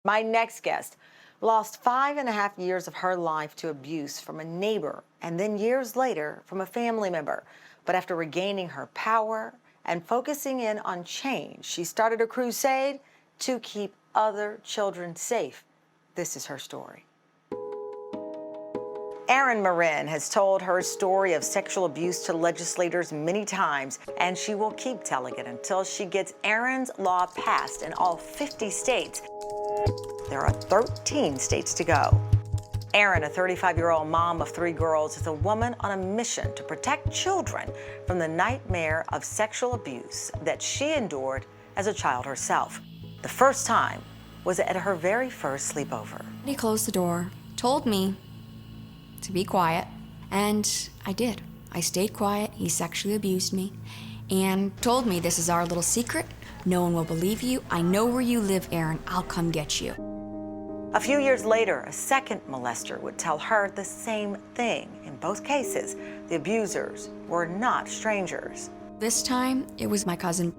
My next guest lost 5.5 years of her life to abuse from a neighbor and then years later from a family member. But after regaining her power and focusing in on change, she started a crusade to keep other children safe. This is her story. Erin Merryn has told her story of sexual abuse to legislators many times, and she will keep telling it until she gets Erin's law passed in all 50 states. There are 13 states to go. Erin, a 35-year-old mom of 3 girls, is a woman on a mission to protect children from the nightmare of sexual abuse that she endured as a child herself. The first time was at her very first sleepover. He closed the door, told me to be quiet, and I did. I stayed quiet. He sexually abused me and told me, "This is our little secret. No one will believe you. I know where you live, Erin. I'll come get you." A few years later, a second molester would tell her the same thing. In both cases, the abusers were not strangers. This time, it was my cousin.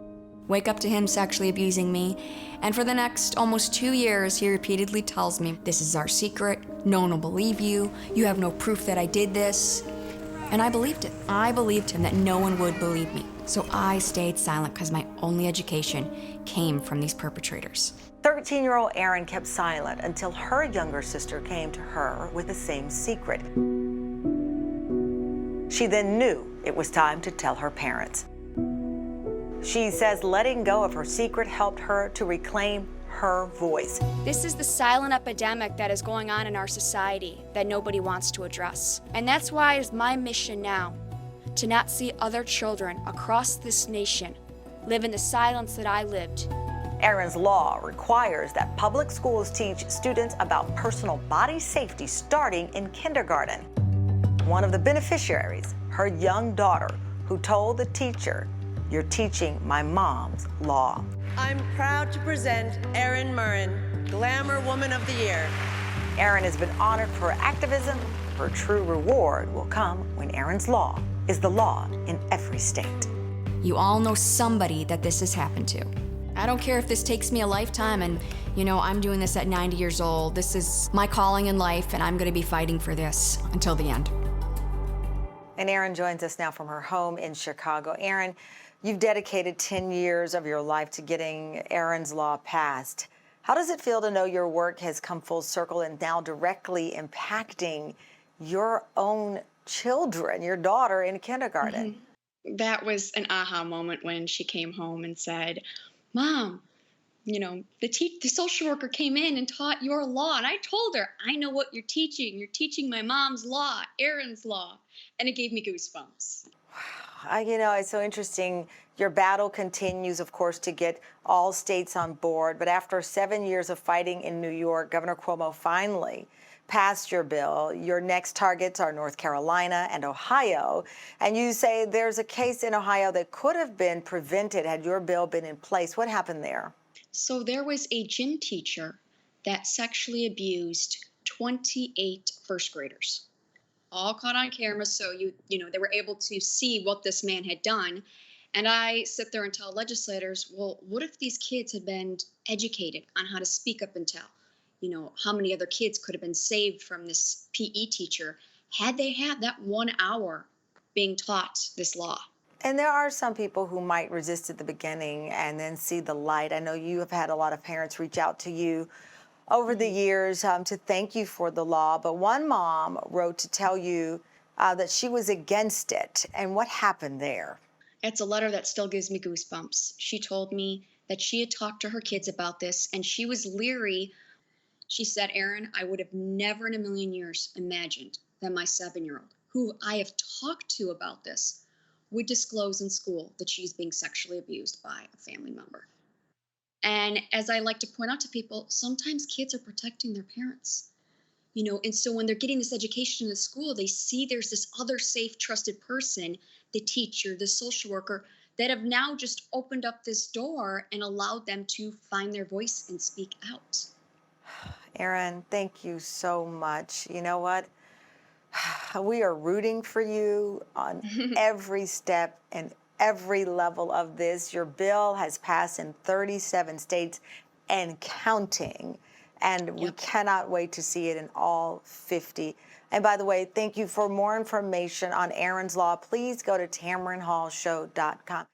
Wake up to him sexually abusing me, and for the next almost 2 years, he repeatedly tells me, "This is our secret. No one will believe you. You have no proof that I did this." And I believed it. I believed him that no one would believe me. So I stayed silent because my only education came from these perpetrators. 13-year-old Erin kept silent until her younger sister came to her with the same secret. She then knew it was time to tell her parents. She says letting go of her secret helped her to reclaim her voice. This is the silent epidemic that is going on in our society that nobody wants to address. And that's why it is my mission now to not see other children across this nation live in the silence that I lived. Erin's law requires that public schools teach students about personal body safety starting in kindergarten. One of the beneficiaries, her young daughter, who told the teacher, "You're teaching my mom's law." I'm proud to present Erin Merryn, Glamour Woman of the Year. Erin has been honored for her activism. Her true reward will come when Erin's law is the law in every state. You all know somebody that this has happened to. I don't care if this takes me a lifetime and, I'm doing this at 90 years old. This is my calling in life, and I'm going to be fighting for this until the end. And Erin joins us now from her home in Chicago. Erin, you've dedicated 10 years of your life to getting Erin's law passed. How does it feel to know your work has come full circle and now directly impacting your own children, your daughter in kindergarten? That was an aha moment when she came home and said, "Mom, the social worker came in and taught your law." And I told her, "I know what you're teaching. You're teaching my mom's law, Erin's law." And it gave me goosebumps. It's so interesting. Your battle continues, of course, to get all states on board. But after 7 years of fighting in New York, Governor Cuomo finally passed your bill. Your next targets are North Carolina and Ohio. And you say there's a case in Ohio that could have been prevented had your bill been in place. What happened there? So there was a gym teacher that sexually abused 28 first graders, all caught on camera. So they were able to see what this man had done. And I sit there and tell legislators, well, what if these kids had been educated on how to speak up and tell? How many other kids could have been saved from this PE teacher had they had that 1 hour being taught this law? And there are some people who might resist at the beginning and then see the light. I know you have had a lot of parents reach out to you over the years to thank you for the law. But one mom wrote to tell you that she was against it. And what happened there? It's a letter that still gives me goosebumps. She told me that she had talked to her kids about this and she was leery. She said, "Erin, I would have never in a million years imagined that my 7-year-old, who I have talked to about this, would disclose in school that she's being sexually abused by a family member." And as I like to point out to people, sometimes kids are protecting their parents, and so when they're getting this education in the school, they see there's this other safe, trusted person, the teacher, the social worker, that have now just opened up this door and allowed them to find their voice and speak out. Erin, thank you so much. You know what? We are rooting for you on every step and every level of this. Your bill has passed in 37 states and counting. And we cannot wait to see it in all 50. And by the way, thank you. For more information on Erin's Law, please go to TamronHallShow.com.